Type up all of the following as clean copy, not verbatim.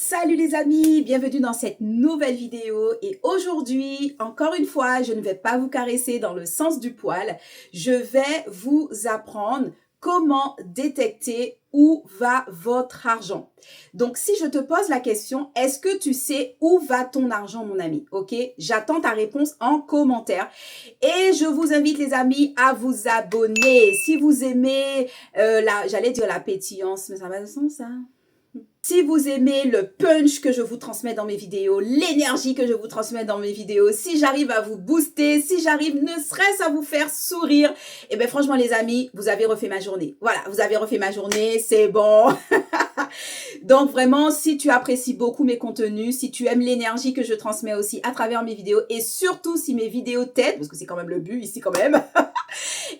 Salut les amis, bienvenue dans cette nouvelle vidéo et aujourd'hui, encore une fois, je ne vais pas vous caresser dans le sens du poil, je vais vous apprendre comment détecter où va votre argent. Donc, si je te pose la question, est-ce que tu sais où va ton argent, mon ami? Ok, j'attends ta réponse en commentaire et je vous invite les amis à vous abonner. Si vous aimez, j'allais dire la pétillance, mais ça va de sens ça? Si vous aimez le punch que je vous transmets dans mes vidéos, l'énergie que je vous transmets dans mes vidéos, si j'arrive à vous booster, si j'arrive ne serait-ce à vous faire sourire, eh bien franchement les amis, vous avez refait ma journée. Voilà, vous avez refait ma journée, c'est bon. Donc vraiment, si tu apprécies beaucoup mes contenus, si tu aimes l'énergie que je transmets aussi à travers mes vidéos et surtout si mes vidéos t'aident, parce que c'est quand même le but ici quand même,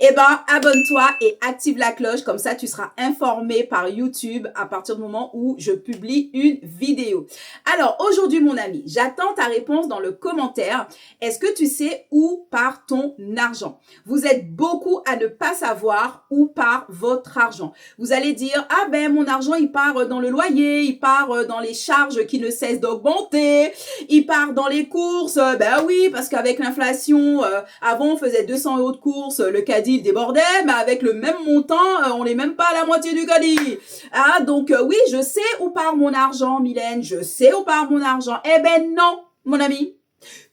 eh ben, abonne-toi et active la cloche. Comme ça, tu seras informé par YouTube à partir du moment où je publie une vidéo. Alors, aujourd'hui, mon ami, j'attends ta réponse dans le commentaire. Est-ce que tu sais où part ton argent? Vous êtes beaucoup à ne pas savoir où part votre argent. Vous allez dire, ah ben, mon argent, il part dans le loyer, il part dans les charges qui ne cessent d'augmenter, il part dans les courses. Ben oui, parce qu'avec l'inflation, avant, on faisait 200 € de courses, le caddie il débordait, mais avec le même montant, on n'est même pas à la moitié du caddie. Ah, donc oui, je sais où part mon argent, Mylène, je sais où part mon argent. Eh ben non, mon ami,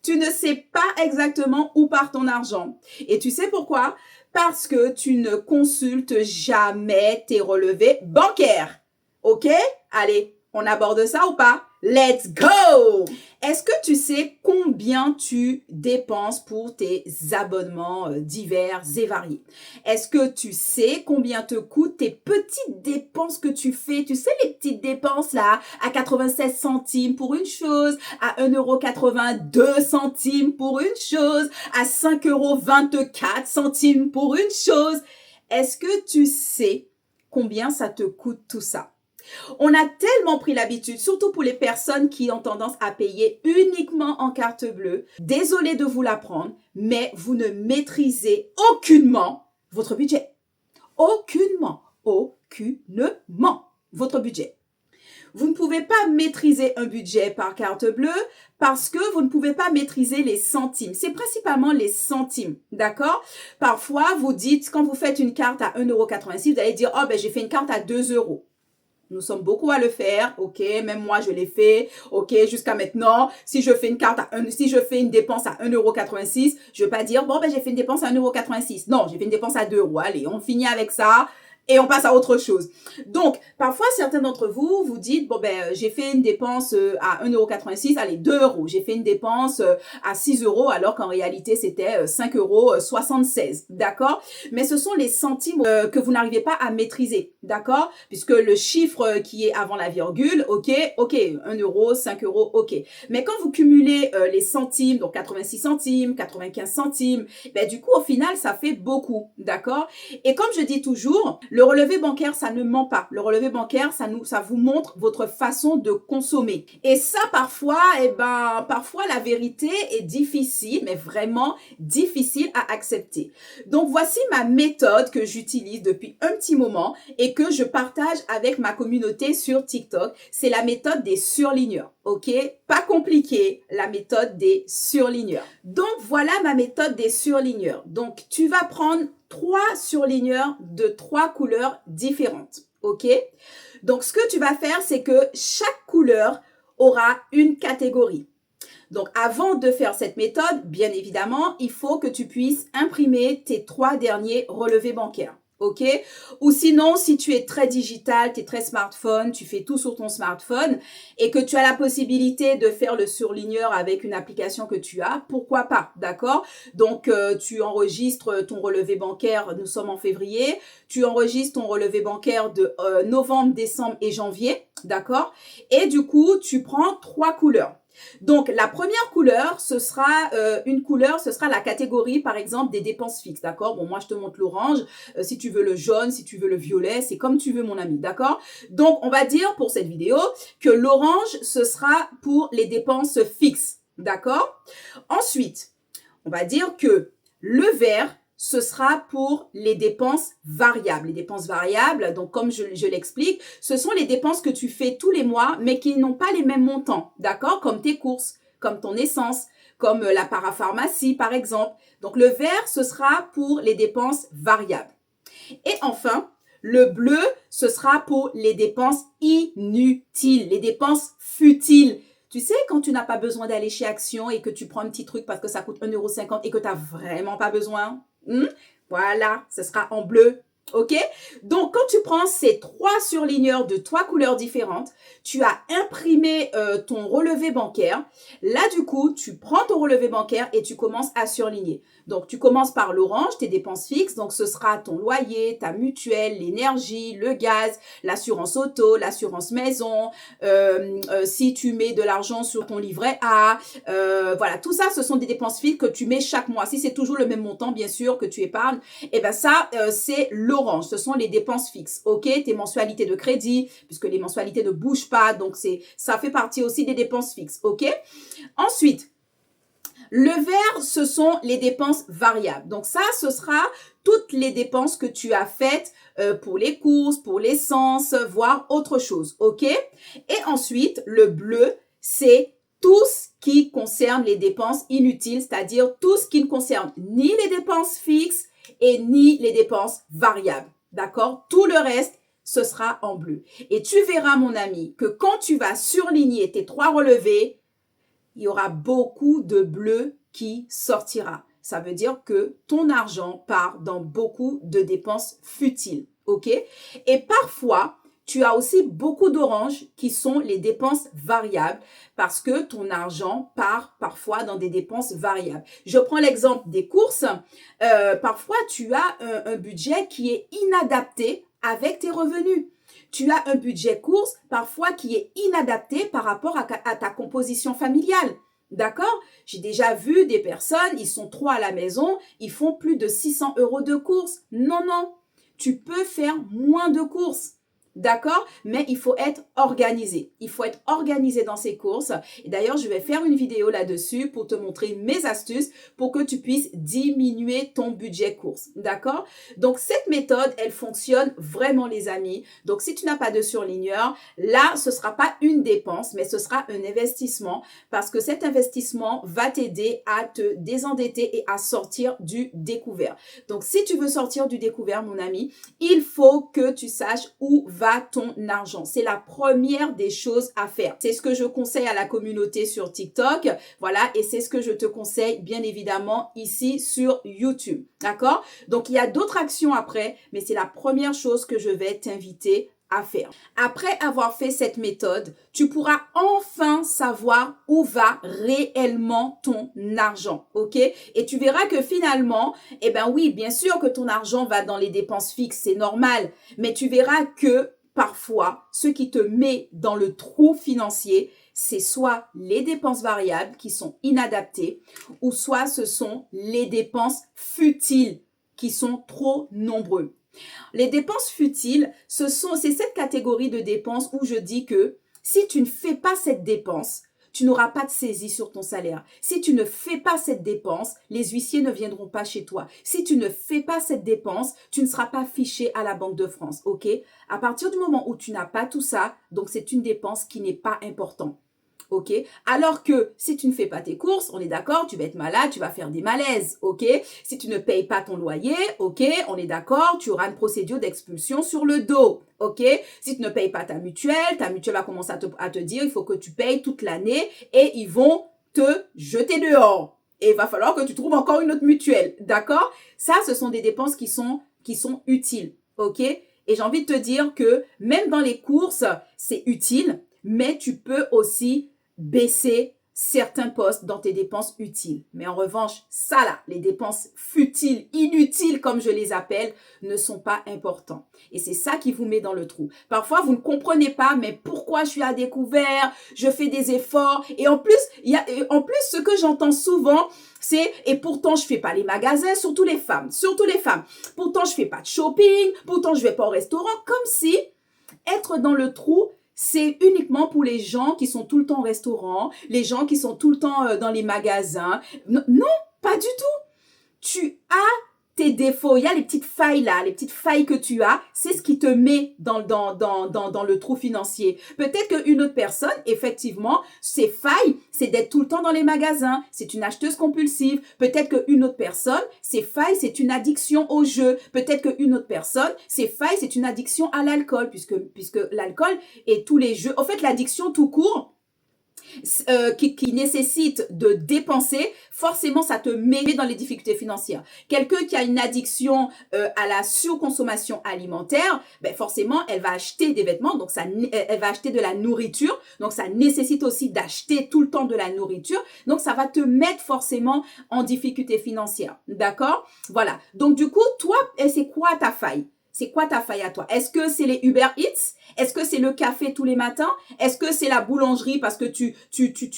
tu ne sais pas exactement où part ton argent. Et tu sais pourquoi? Parce que tu ne consultes jamais tes relevés bancaires. Ok? Allez, on aborde ça ou pas? Let's go! Est-ce que tu sais combien tu dépenses pour tes abonnements divers et variés? Est-ce que tu sais combien te coûtent tes petites dépenses que tu fais? Tu sais, les petites dépenses là, à 96 centimes pour une chose, à 1,82 € pour une chose, à 5,24 € pour une chose. Est-ce que tu sais combien ça te coûte tout ça? On a tellement pris l'habitude, surtout pour les personnes qui ont tendance à payer uniquement en carte bleue. Désolée de vous l'apprendre, mais vous ne maîtrisez aucunement votre budget. Aucunement votre budget. Vous ne pouvez pas maîtriser un budget par carte bleue parce que vous ne pouvez pas maîtriser les centimes. C'est principalement les centimes, d'accord? Parfois, vous dites, quand vous faites une carte à 1,86 €, vous allez dire, oh ben j'ai fait une carte à 2 €. Nous sommes beaucoup à le faire, ok, même moi je l'ai fait, ok, jusqu'à maintenant, si je fais une dépense à 1,86 €, je ne vais pas dire, bon ben j'ai fait une dépense à 1,86 €. Non, j'ai fait une dépense à 2 €, allez, on finit avec ça. Et on passe à autre chose. Donc, parfois, certains d'entre vous, vous dites, bon ben, j'ai fait une dépense à 1,86 €, allez, 2 €. J'ai fait une dépense à 6 € alors qu'en réalité, c'était 5,76 €, d'accord? Mais ce sont les centimes que vous n'arrivez pas à maîtriser, d'accord? Puisque le chiffre qui est avant la virgule, ok, 1 €, 5 €, ok. Mais quand vous cumulez les centimes, donc 86 centimes, 95 centimes, ben du coup, au final, ça fait beaucoup, d'accord? Et comme je dis toujours, le relevé bancaire, ça ne ment pas. Le relevé bancaire, ça vous montre votre façon de consommer. Et ça, parfois, parfois, la vérité est difficile, mais vraiment difficile à accepter. Donc, voici ma méthode que j'utilise depuis un petit moment et que je partage avec ma communauté sur TikTok. C'est la méthode des surligneurs. Ok? Pas compliqué, la méthode des surligneurs. Donc, voilà ma méthode des surligneurs. Donc, tu vas prendre 3 surligneurs de 3 couleurs différentes. Ok? Donc, ce que tu vas faire, c'est que chaque couleur aura une catégorie. Donc, avant de faire cette méthode, bien évidemment, il faut que tu puisses imprimer tes 3 derniers relevés bancaires. Ok? Ou sinon, si tu es très digital, tu es très smartphone, tu fais tout sur ton smartphone et que tu as la possibilité de faire le surligneur avec une application que tu as, pourquoi pas, d'accord? Donc, tu enregistres ton relevé bancaire, nous sommes en février, tu enregistres ton relevé bancaire de novembre, décembre et janvier, d'accord? Et du coup, tu prends 3 couleurs. Donc, la première couleur, ce sera la catégorie, par exemple, des dépenses fixes, d'accord? Bon, moi, je te montre l'orange. Si tu veux le jaune, si tu veux le violet, c'est comme tu veux, mon ami, d'accord? Donc, on va dire pour cette vidéo que l'orange, ce sera pour les dépenses fixes, d'accord? Ensuite, on va dire que le vert, ce sera pour les dépenses variables. Les dépenses variables, donc comme je l'explique, ce sont les dépenses que tu fais tous les mois, mais qui n'ont pas les mêmes montants, d'accord? Comme tes courses, comme ton essence, comme la parapharmacie, par exemple. Donc, le vert, ce sera pour les dépenses variables. Et enfin, le bleu, ce sera pour les dépenses inutiles, les dépenses futiles. Tu sais, quand tu n'as pas besoin d'aller chez Action et que tu prends un petit truc parce que ça coûte 1,50 € et que tu n'as vraiment pas besoin, voilà, ce sera en bleu. OK? Donc, quand tu prends ces 3 surligneurs de 3 couleurs différentes, tu as imprimé ton relevé bancaire. Là, du coup, tu prends ton relevé bancaire et tu commences à surligner. Donc, tu commences par l'orange, tes dépenses fixes. Donc, ce sera ton loyer, ta mutuelle, l'énergie, le gaz, l'assurance auto, l'assurance maison. Si tu mets de l'argent sur ton livret A, voilà, tout ça, ce sont des dépenses fixes que tu mets chaque mois. Si c'est toujours le même montant, bien sûr, que tu épargnes, et bien ça, c'est l'orange. Ce sont les dépenses fixes. OK? Tes mensualités de crédit, puisque les mensualités ne bougent pas. Donc, ça fait partie aussi des dépenses fixes. OK? Ensuite, le vert, ce sont les dépenses variables. Donc ça, ce sera toutes les dépenses que tu as faites pour les courses, pour l'essence, voire autre chose. OK? Et ensuite, le bleu, c'est tout ce qui concerne les dépenses inutiles, c'est-à-dire tout ce qui ne concerne ni les dépenses fixes et ni les dépenses variables. D'accord? Tout le reste, ce sera en bleu. Et tu verras, mon ami, que quand tu vas surligner tes 3 relevés, il y aura beaucoup de bleu qui sortira. Ça veut dire que ton argent part dans beaucoup de dépenses futiles. OK? Et parfois, tu as aussi beaucoup d'orange qui sont les dépenses variables parce que ton argent part parfois dans des dépenses variables. Je prends l'exemple des courses. Parfois, tu as un budget qui est inadapté avec tes revenus. Tu as un budget course parfois qui est inadapté par rapport à ta composition familiale. D'accord? J'ai déjà vu des personnes, ils sont 3 à la maison, ils font plus de 600 € de courses. Non, non, tu peux faire moins de courses. D'accord? Mais il faut être organisé. Il faut être organisé dans ces courses. Et d'ailleurs, je vais faire une vidéo là-dessus pour te montrer mes astuces pour que tu puisses diminuer ton budget course. D'accord? Donc, cette méthode, elle fonctionne vraiment, les amis. Donc, si tu n'as pas de surligneur, là, ce ne sera pas une dépense, mais ce sera un investissement parce que cet investissement va t'aider à te désendetter et à sortir du découvert. Donc, si tu veux sortir du découvert, mon ami, il faut que tu saches où va ton argent. C'est la première des choses à faire. C'est ce que je conseille à la communauté sur TikTok. Voilà, et c'est ce que je te conseille bien évidemment ici sur YouTube. D'accord? Donc, il y a d'autres actions après, mais c'est la première chose que je vais t'inviter à faire. Après avoir fait cette méthode, tu pourras enfin savoir où va réellement ton argent, ok? Et tu verras que finalement, eh ben oui, bien sûr que ton argent va dans les dépenses fixes, c'est normal, mais tu verras que parfois, ce qui te met dans le trou financier, c'est soit les dépenses variables qui sont inadaptées, ou soit ce sont les dépenses futiles qui sont trop nombreuses. Les dépenses futiles, c'est cette catégorie de dépenses où je dis que si tu ne fais pas cette dépense, tu n'auras pas de saisie sur ton salaire. Si tu ne fais pas cette dépense, les huissiers ne viendront pas chez toi. Si tu ne fais pas cette dépense, tu ne seras pas fiché à la Banque de France, ok? À partir du moment où tu n'as pas tout ça, donc c'est une dépense qui n'est pas importante. Ok? Alors que si tu ne fais pas tes courses, on est d'accord, tu vas être malade, tu vas faire des malaises, ok? Si tu ne payes pas ton loyer, ok, on est d'accord, tu auras une procédure d'expulsion sur le dos, ok? Si tu ne payes pas ta mutuelle va commencer à te dire, il faut que tu payes toute l'année et ils vont te jeter dehors. Et il va falloir que tu trouves encore une autre mutuelle, d'accord? Ça, ce sont des dépenses qui sont utiles, ok? Et j'ai envie de te dire que même dans les courses, c'est utile, mais tu peux aussi baisser certains postes dans tes dépenses utiles. Mais en revanche, ça là, les dépenses futiles, inutiles comme je les appelle, ne sont pas importants. Et c'est ça qui vous met dans le trou. Parfois, vous ne comprenez pas, mais pourquoi je suis à découvert, je fais des efforts. Et en plus, ce que j'entends souvent, c'est « et pourtant, je fais pas les magasins, surtout les femmes. Pourtant, je fais pas de shopping, pourtant, je vais pas au restaurant. » Comme si être dans le trou, c'est uniquement pour les gens qui sont tout le temps au restaurant, les gens qui sont tout le temps dans les magasins. Non, pas du tout. Tu as tes défauts, il y a les petites failles là, les petites failles que tu as, c'est ce qui te met dans le trou financier. Peut-être qu'une autre personne, effectivement, ses failles, c'est d'être tout le temps dans les magasins, c'est une acheteuse compulsive. Peut-être qu'une autre personne, ses failles, c'est une addiction au jeu. Peut-être qu'une autre personne, ses failles, c'est une addiction à l'alcool, puisque l'alcool et tous les jeux, en fait, l'addiction tout court, qui nécessite de dépenser, forcément, ça te met dans les difficultés financières. Quelqu'un qui a une addiction à la surconsommation alimentaire, ben forcément, elle va acheter des vêtements, donc elle va acheter de la nourriture, donc ça nécessite aussi d'acheter tout le temps de la nourriture, donc ça va te mettre forcément en difficulté financière, d'accord? Voilà, donc du coup, toi, c'est quoi ta faille? C'est quoi ta faille à toi? Est-ce que c'est les Uber Eats? Est-ce que c'est le café tous les matins? Est-ce que c'est la boulangerie parce que tu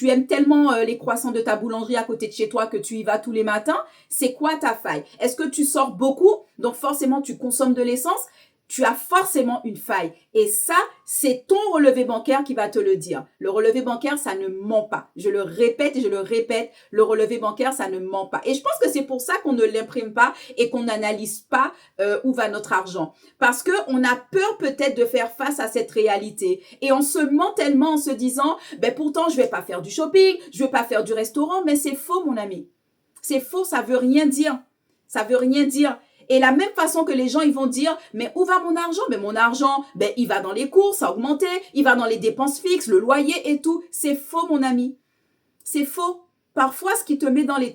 aimes tellement les croissants de ta boulangerie à côté de chez toi que tu y vas tous les matins? C'est quoi ta faille? Est-ce que tu sors beaucoup? Donc forcément, tu consommes de l'essence? Tu as forcément une faille. Et ça, c'est ton relevé bancaire qui va te le dire. Le relevé bancaire, ça ne ment pas. Je le répète et je le répète, le relevé bancaire, ça ne ment pas. Et je pense que c'est pour ça qu'on ne l'imprime pas et qu'on n'analyse pas où va notre argent. Parce qu'on a peur peut-être de faire face à cette réalité. Et on se ment tellement en se disant, ben pourtant, je vais pas faire du shopping, je vais pas faire du restaurant, mais c'est faux, mon ami. C'est faux, ça veut rien dire. Ça veut rien dire. Et la même façon que les gens, ils vont dire, mais où va mon argent? Mais mon argent, ben, il va dans les courses, ça a augmenté, il va dans les dépenses fixes, le loyer et tout. C'est faux, mon ami. C'est faux. Parfois, ce qui te met dans le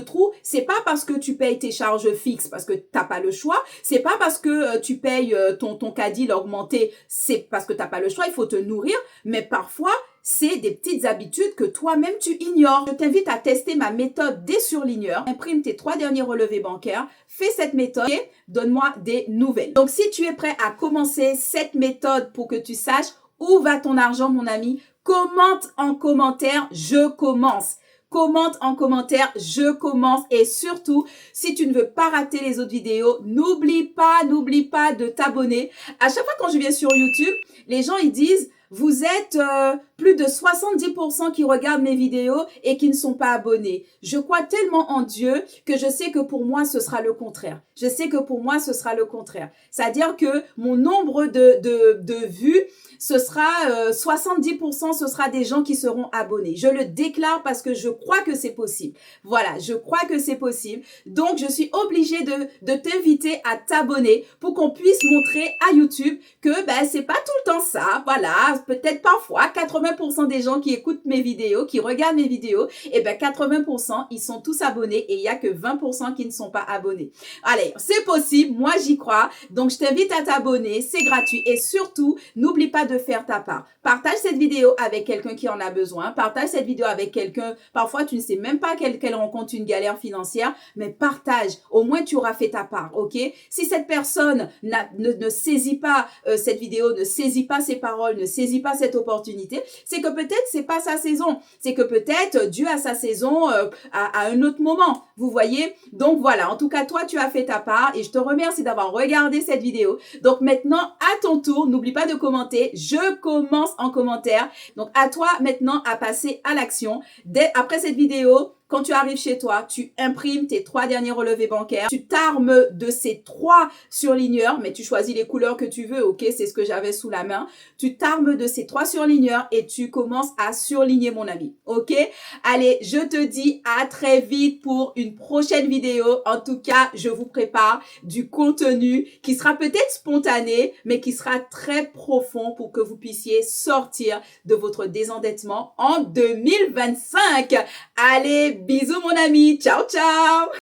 trou, c'est pas parce que tu payes tes charges fixes, parce que t'as pas le choix. C'est pas parce que tu payes ton caddie, il a augmenté, c'est parce que t'as pas le choix, il faut te nourrir. Mais parfois, c'est des petites habitudes que toi-même tu ignores. Je t'invite à tester ma méthode des surligneurs. Imprime tes 3 derniers relevés bancaires. Fais cette méthode et donne-moi des nouvelles. Donc, si tu es prêt à commencer cette méthode pour que tu saches où va ton argent, mon ami, commente en commentaire, je commence. Commente en commentaire, je commence. Et surtout, si tu ne veux pas rater les autres vidéos, n'oublie pas de t'abonner. À chaque fois quand je viens sur YouTube, les gens, ils disent, vous êtes plus de 70% qui regardent mes vidéos et qui ne sont pas abonnés. Je crois tellement en Dieu que je sais que pour moi, ce sera le contraire. Je sais que pour moi, ce sera le contraire. C'est-à-dire que mon nombre de vues, ce sera 70%, ce sera des gens qui seront abonnés. Je le déclare parce que je crois que c'est possible. Voilà, je crois que c'est possible. Donc, je suis obligée de t'inviter à t'abonner pour qu'on puisse montrer à YouTube que ben, c'est pas tout le temps ça. Voilà, peut-être parfois 80% des gens qui écoutent mes vidéos, qui regardent mes vidéos, et ben 80%, ils sont tous abonnés et il y a que 20% qui ne sont pas abonnés. Allez, c'est possible, moi j'y crois. Donc, je t'invite à t'abonner, c'est gratuit et surtout, n'oublie pas de faire ta part. Partage cette vidéo avec quelqu'un qui en a besoin. Partage cette vidéo avec quelqu'un. Parfois, tu ne sais même pas qu'elle rencontre une galère financière, mais partage. Au moins, tu auras fait ta part, ok? Si cette personne ne saisit pas cette vidéo, ne saisit pas ses paroles, ne saisit pas cette opportunité, c'est que peut-être c'est pas sa saison. C'est que peut-être Dieu a sa saison à un autre moment. Vous voyez? Donc voilà. En tout cas, toi, tu as fait ta part et je te remercie d'avoir regardé cette vidéo. Donc maintenant, à ton tour, n'oublie pas de commenter. Je commence en commentaire. Donc, à toi maintenant à passer à l'action. Après cette vidéo, quand tu arrives chez toi, tu imprimes tes 3 derniers relevés bancaires. Tu t'armes de ces 3 surligneurs, mais tu choisis les couleurs que tu veux, ok? C'est ce que j'avais sous la main. Tu t'armes de ces 3 surligneurs et tu commences à surligner, mon ami, ok? Allez, je te dis à très vite pour une prochaine vidéo. En tout cas, je vous prépare du contenu qui sera peut-être spontané, mais qui sera très profond pour que vous puissiez sortir de votre désendettement en 2025. Allez, bisous mon ami, ciao ciao.